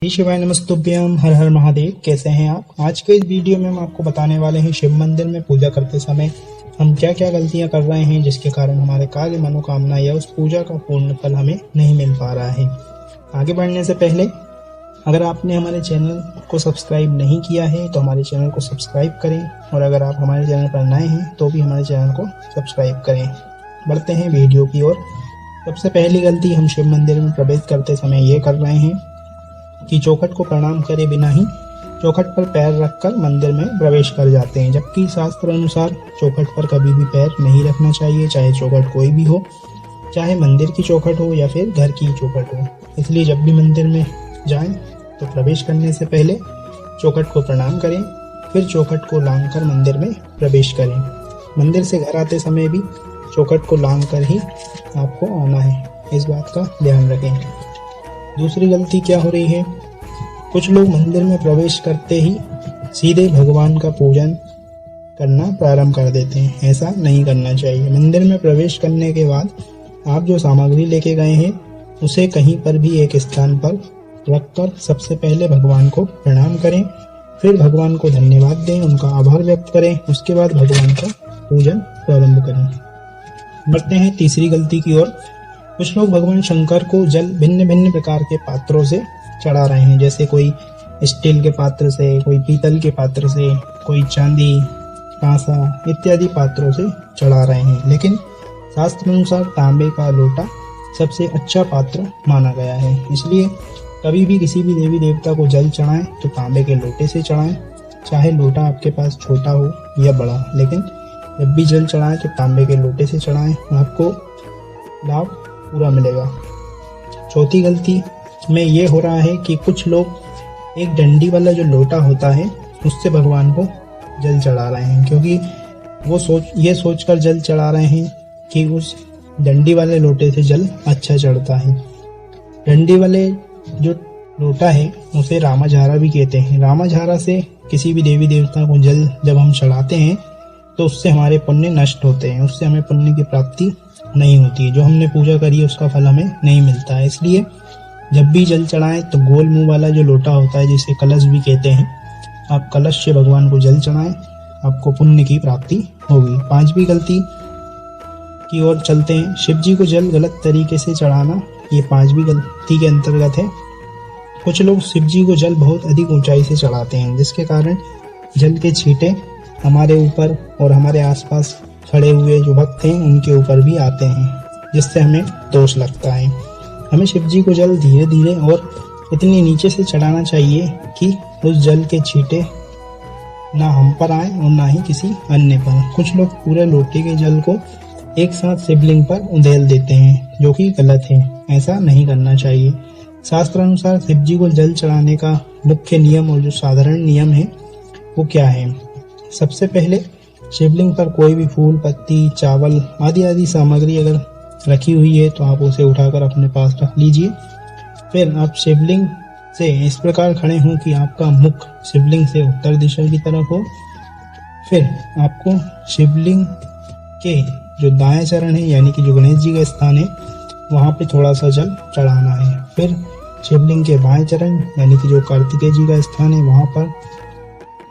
शिवाय नमस्तुभ्यम, हर हर महादेव। कैसे हैं आप? आज के इस वीडियो में हम आपको बताने वाले हैं शिव मंदिर में पूजा करते समय हम क्या क्या गलतियां कर रहे हैं जिसके कारण हमारे कार्य, मनोकामना या उस पूजा का पूर्ण फल हमें नहीं मिल पा रहा है। आगे बढ़ने से पहले अगर आपने हमारे चैनल को सब्सक्राइब नहीं किया है तो हमारे चैनल को सब्सक्राइब करें, और अगर आप हमारे चैनल पर नए हैं तो भी हमारे चैनल को सब्सक्राइब करें। बढ़ते हैं वीडियो की ओर। सबसे पहली गलती हम शिव मंदिर में प्रवेश करते समय ये कर रहे हैं कि चौखट को प्रणाम करे बिना ही चौखट पर पैर रखकर मंदिर में प्रवेश कर जाते हैं, जबकि शास्त्र अनुसार चौखट पर कभी भी पैर नहीं रखना चाहिए, चाहे चौखट कोई भी हो, चाहे मंदिर की चौखट हो या फिर घर की चौखट हो। इसलिए जब भी मंदिर में जाएं तो प्रवेश करने से पहले चौखट को प्रणाम करें, फिर चौखट को लांघकर मंदिर में प्रवेश करें। मंदिर से घर आते समय भी चौखट को लांघकर ही आपको आना है, इस बात का ध्यान रखें। दूसरी गलती क्या हो रही है, कुछ लोग मंदिर में प्रवेश करते ही सीधे भगवान का पूजन करना प्रारंभ कर देते हैं। ऐसा नहीं करना चाहिए। मंदिर में प्रवेश करने के बाद आप जो सामग्री लेके गए हैं उसे कहीं पर भी एक स्थान पर रखकर सबसे पहले भगवान को प्रणाम करें, फिर भगवान को धन्यवाद दें, उनका आभार व्यक्त करें, उसके बाद भगवान का पूजन प्रारंभ करें। बढ़ते हैं तीसरी गलती की ओर। कुछ लोग भगवान शंकर को जल भिन्न भिन्न प्रकार के पात्रों से चढ़ा रहे हैं, जैसे कोई स्टील के पात्र से, कोई पीतल के पात्र से, कोई चांदी, कांसा इत्यादि पात्रों से चढ़ा रहे हैं। लेकिन शास्त्र अनुसार तांबे का लोटा सबसे अच्छा पात्र माना गया है। इसलिए कभी भी किसी भी देवी देवता को जल चढ़ाएं तो तांबे के लोटे से चढ़ाएं, चाहे लोटा आपके पास छोटा हो या बड़ा, लेकिन जब भी जल चढ़ाएं तो तांबे के लोटे से चढ़ाएं, आपको लाभ पूरा मिलेगा। चौथी गलती में ये हो रहा है कि कुछ लोग एक डंडी वाला जो लोटा होता है उससे भगवान को जल चढ़ा रहे हैं, क्योंकि वो ये सोचकर जल चढ़ा रहे हैं कि उस डंडी वाले लोटे से जल अच्छा चढ़ता है। डंडी वाले जो लोटा है उसे रामाझारा भी कहते हैं। रामाझारा से किसी भी देवी देवता को जल जब हम चढ़ाते हैं तो उससे हमारे पुण्य नष्ट होते हैं, उससे हमें पुण्य की प्राप्ति नहीं होती है। जो हमने पूजा करी है उसका फल हमें नहीं मिलता है। इसलिए जब भी जल चढ़ाएं तो गोल मुंह वाला जो लोटा होता है, जिसे कलश भी कहते हैं, आप कलश से भगवान को जल चढ़ाएं, आपको पुण्य की प्राप्ति होगी। पांचवी गलती की ओर चलते हैं। शिव जी को जल गलत तरीके से चढ़ाना, ये पांचवी गलती के अंतर्गत है। कुछ लोग शिव जी को जल बहुत अधिक ऊंचाई से चढ़ाते हैं, जिसके कारण जल के छींटे हमारे ऊपर और हमारे आसपास खड़े हुए जो भक्त हैं उनके ऊपर भी आते हैं, जिससे हमें दोष लगता है। हमें शिव जी को जल धीरे धीरे और इतनी नीचे से चढ़ाना चाहिए कि उस जल के छींटे ना हम पर आए और ना ही किसी अन्य पर। कुछ लोग पूरे लोटे के जल को एक साथ शिवलिंग पर उधेल देते हैं, जो कि गलत है। ऐसा नहीं करना चाहिए। शास्त्र अनुसार शिव जी को जल चढ़ाने का मुख्य नियम और जो साधारण नियम है वो क्या है। सबसे पहले शिवलिंग पर कोई भी फूल, पत्ती, चावल आदि सामग्री अगर रखी हुई है तो आप उसे उठाकर अपने पास रख लीजिए। फिर आप शिवलिंग से इस प्रकार खड़े हों कि आपका मुख शिवलिंग से उत्तर दिशा की तरफ हो। फिर आपको शिवलिंग के जो दाएं चरण है, यानी कि जो गणेश जी का स्थान है, वहां पे थोड़ा सा जल चढ़ाना है। फिर शिवलिंग के बाएं चरण, यानी कि जो कार्तिकेय जी का स्थान है, वहां पर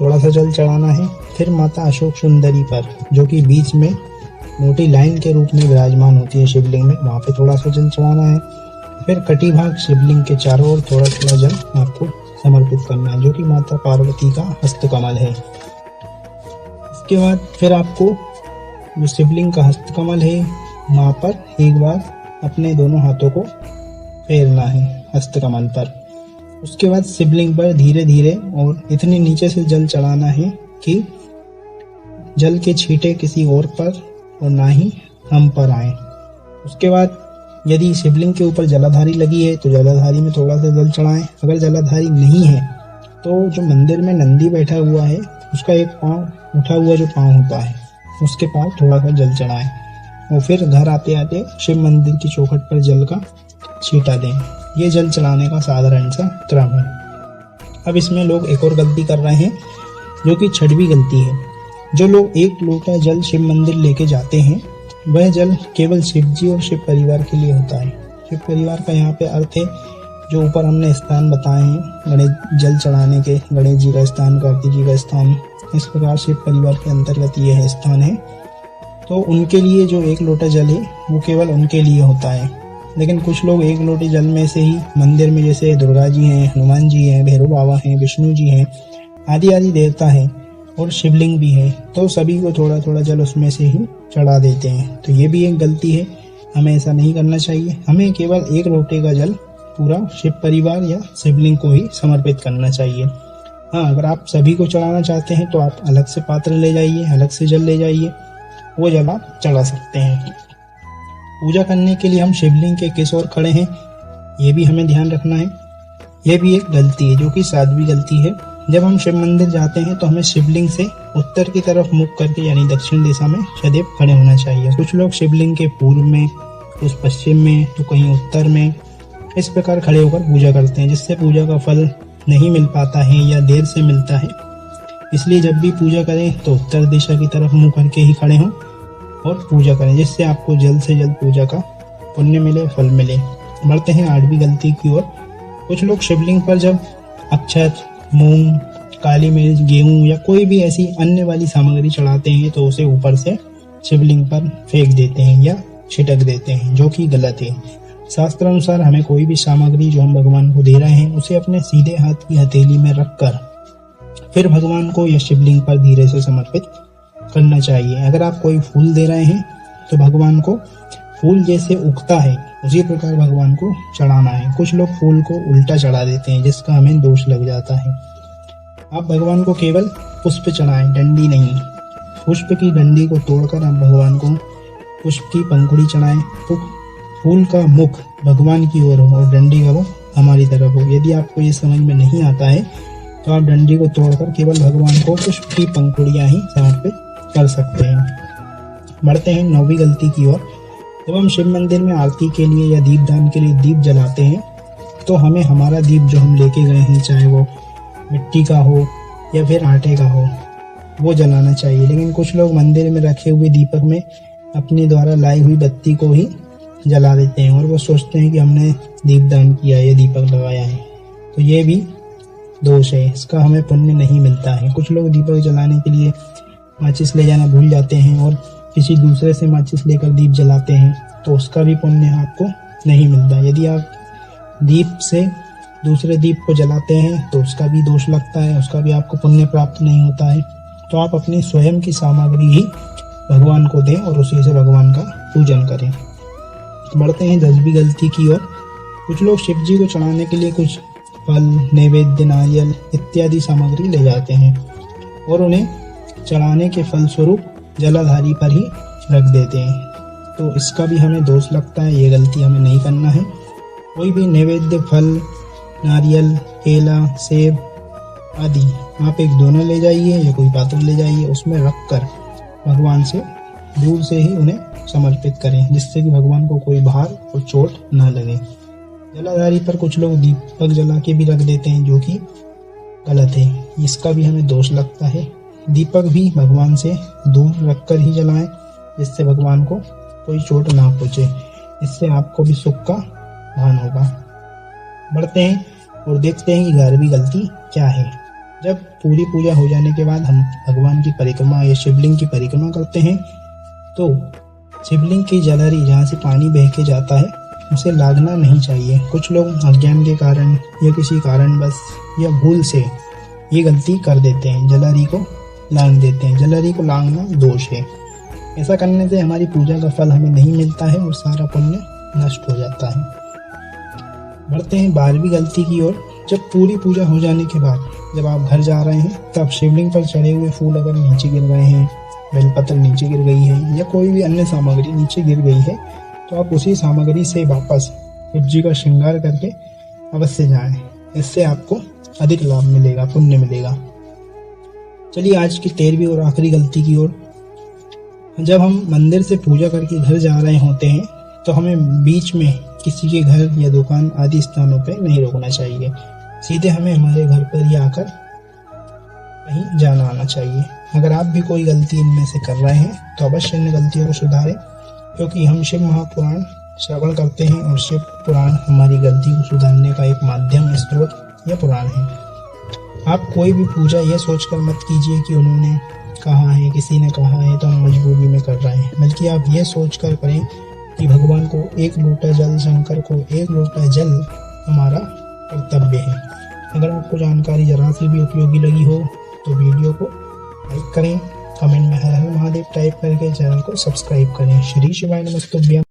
थोड़ा सा जल चढ़ाना है। फिर माता अशोक सुंदरी पर, जो कि बीच में मोटी लाइन के रूप में विराजमान होती है शिवलिंग में, वहां पे थोड़ा सा जल चढ़ाना है। फिर कटी भाग शिवलिंग के चारों ओर थोड़ा थोड़ा जल आपको समर्पित करना है, जो कि माता पार्वती का हस्तकमल है। इसके बाद फिर आपको जो शिवलिंग का हस्तकमल है वहां पर एक बार अपने दोनों हाथों को फेरना है हस्तकमल पर। उसके बाद शिवलिंग पर धीरे धीरे और इतने नीचे से जल चढ़ाना है कि जल के छींटे किसी और पर और ना ही हम पर आए। उसके बाद यदि शिवलिंग के ऊपर जलाधारी लगी है तो जलाधारी में थोड़ा सा जल चढ़ाएं। अगर जलाधारी नहीं है तो जो मंदिर में नंदी बैठा हुआ है उसका एक पांव उठा हुआ जो पांव होता है उसके पास थोड़ा सा जल चढ़ाएं, और फिर घर आते आते शिव मंदिर की चौखट पर जल का छींटा दें। ये जल चढ़ाने का साधारण सा क्रम है। अब इसमें लोग एक और गलती कर रहे हैं, जो कि छठवीं गलती है। जो लोग एक लोटा जल शिव मंदिर लेके जाते हैं वह जल केवल शिव जी और शिव परिवार के लिए होता है। शिव परिवार का यहाँ पे अर्थ है जो ऊपर हमने स्थान बताए हैं गणेश जल चढ़ाने के, गणेश जी का स्थान, कार्तिक जी का स्थान, इस प्रकार शिव परिवार के अंतर्गत ये है स्थान है। तो उनके लिए जो 1 लोटा जल है वो केवल उनके लिए होता है। लेकिन कुछ लोग 1 लोटे जल में से ही मंदिर में, जैसे दुर्गा जी हैं, हनुमान जी हैं, भैरव बाबा हैं, विष्णु जी हैं, आदि आदि देवता हैं और शिवलिंग भी है, तो सभी को थोड़ा थोड़ा जल उसमें से ही चढ़ा देते हैं। तो ये भी एक गलती है, हमें ऐसा नहीं करना चाहिए। हमें केवल 1 लोटे का जल पूरा शिव परिवार या शिवलिंग को ही समर्पित करना चाहिए। हाँ, अगर आप सभी को चढ़ाना चाहते हैं तो आप अलग से पात्र ले जाइए, अलग से जल ले जाइए, वो जल आप चढ़ा सकते हैं। पूजा करने के लिए हम शिवलिंग के किस ओर खड़े हैं, ये भी हमें ध्यान रखना है। ये भी एक गलती है, जो कि साध्वी गलती है। जब हम शिव मंदिर जाते हैं तो हमें शिवलिंग से उत्तर की तरफ मुख करके, यानी दक्षिण दिशा में सदैव खड़े होना चाहिए। कुछ लोग शिवलिंग के पूर्व में, कुछ पश्चिम में, तो कहीं उत्तर में, इस प्रकार खड़े होकर पूजा करते हैं, जिससे पूजा का फल नहीं मिल पाता है या देर से मिलता है। इसलिए जब भी पूजा करें तो उत्तर दिशा की तरफ मुंह करके ही खड़े हों और पूजा करें, जिससे आपको जल्द से जल्द पूजा का पुण्य मिले, फल मिले। बढ़ते हैं 8वीं गलती की ओर। कुछ लोग शिवलिंग पर जब अक्षत, मूंग, काली मिर्च, गेहूं या कोई भी ऐसी अन्य वाली सामग्री चढ़ाते हैं तो उसे ऊपर से शिवलिंग पर फेंक देते हैं या छिटक देते हैं, जो कि गलत है। शास्त्र अनुसार हमें कोई भी सामग्री जो हम भगवान को दे रहे हैं उसे अपने सीधे हाथ की हथेली में रखकर फिर भगवान को या शिवलिंग पर धीरे से समर्पित करना चाहिए। अगर आप कोई फूल दे रहे हैं तो भगवान को फूल जैसे उगता है उसी प्रकार भगवान को चढ़ाना है। कुछ लोग फूल को उल्टा चढ़ा देते हैं, जिसका हमें दोष लग जाता है। आप भगवान को केवल पुष्प चढ़ाएं, डंडी नहीं। पुष्प की डंडी को तोड़कर आप भगवान को पुष्प की पंखुड़ी चढ़ाएं। फूल का मुख भगवान की ओर हो और डंडी का मुख हमारी तरफ हो। यदि आपको ये समझ में नहीं आता है तो आप डंडी को तोड़कर केवल भगवान को पुष्प की पंखुड़ियां ही समर्पित कर सकते हैं। बढ़ते हैं 9वीं गलती की ओर। जब हम शिव मंदिर में आरती के लिए या दीपदान के लिए दीप जलाते हैं तो हमें हमारा दीप जो हम लेके गए हैं, चाहे वो मिट्टी का हो या फिर आटे का हो, वो जलाना चाहिए। लेकिन कुछ लोग मंदिर में रखे हुए दीपक में अपने द्वारा लाई हुई बत्ती को ही जला देते हैं और वो सोचते हैं कि हमने दीपदान किया है, दीपक लगाया है। तो ये भी दोष है, इसका हमें पुण्य नहीं मिलता है। कुछ लोग दीपक जलाने के लिए माचिस ले जाना भूल जाते हैं और किसी दूसरे से माचिस लेकर दीप जलाते हैं, तो उसका भी पुण्य आपको नहीं मिलता। यदि आप दीप से दूसरे दीप को जलाते हैं तो उसका भी दोष लगता है, उसका भी आपको पुण्य प्राप्त नहीं होता है। तो आप अपनी स्वयं की सामग्री ही भगवान को दें और उसी से भगवान का पूजन करें। बढ़ते हैं 10वीं गलती की ओर। कुछ लोग शिव जी को चढ़ाने के लिए कुछ फल, नैवेद्य, नारियल इत्यादि सामग्री ले जाते हैं और उन्हें चढ़ाने के फलस्वरूप जलाधारी पर ही रख देते हैं। तो इसका भी हमें दोष लगता है, ये गलती हमें नहीं करना है। कोई भी नैवेद्य, फल, नारियल, केला, सेब आदि आप एक दोना ले जाइए या कोई पात्र ले जाइए, उसमें रखकर भगवान से दूर से ही उन्हें समर्पित करें, जिससे कि भगवान को कोई भार और चोट न लगे। जलाधारी पर कुछ लोग दीपक जला के भी रख देते हैं, जो कि गलत है, इसका भी हमें दोष लगता है। दीपक भी भगवान से दूर रखकर ही जलाएं, जिससे भगवान को कोई चोट ना पहुंचे। इससे आपको भी सुख का भान होगा। बढ़ते हैं और देखते हैं कि 11वीं गलती क्या है। जब पूरी पूजा हो जाने के बाद हम भगवान की परिक्रमा या शिवलिंग की परिक्रमा करते हैं तो शिवलिंग की जलहरी जहाँ से पानी बह के जाता है उसे लांघना नहीं चाहिए। कुछ लोग अज्ञान के कारण या किसी कारणवश या भूल से ये गलती कर देते हैं, जलहरी को लांघ देते हैं। जलहरी को लांघना दोष है। ऐसा करने से हमारी पूजा का फल हमें नहीं मिलता है और सारा पुण्य नष्ट हो जाता है। बढ़ते हैं 12वीं गलती की ओर। जब पूरी पूजा हो जाने के बाद जब आप घर जा रहे हैं तब शिवलिंग पर चढ़े हुए फूल अगर नीचे गिर गए हैं, बेलपत्र नीचे गिर गई है या कोई भी अन्य सामग्री नीचे गिर गई है तो आप उसी सामग्री से वापस शिव जी का श्रृंगार करके अवश्य जाएं। इससे आपको अधिक लाभ मिलेगा, पुण्य मिलेगा। चलिए आज की 13वीं और आखिरी गलती की ओर। जब हम मंदिर से पूजा करके घर जा रहे होते हैं तो हमें बीच में किसी के घर या दुकान आदि स्थानों पर नहीं रोकना चाहिए। सीधे हमें हमारे घर पर ही आकर कहीं जाना आना चाहिए। अगर आप भी कोई गलती इनमें से कर रहे हैं तो अवश्य इन गलतियों को सुधारें, क्योंकि हम शिव महापुराण श्रवण करते हैं और शिव पुराण हमारी गलती को सुधारने का एक माध्यम, स्रोत या पुराण है। आप कोई भी पूजा यह सोचकर मत कीजिए कि उन्होंने कहा है, किसी ने कहा है तो हम मजबूरी में कर रहे हैं, बल्कि आप यह सोचकर करें कि भगवान को एक लोटा जल, शंकर को एक लोटा जल हमारा कर्तव्य है। अगर आपको जानकारी जरा सी भी उपयोगी लगी हो तो वीडियो को लाइक करें, कमेंट में हर हर महादेव टाइप करके चैनल को सब्सक्राइब करें। श्री शिवाय नमस्तुभ्यं।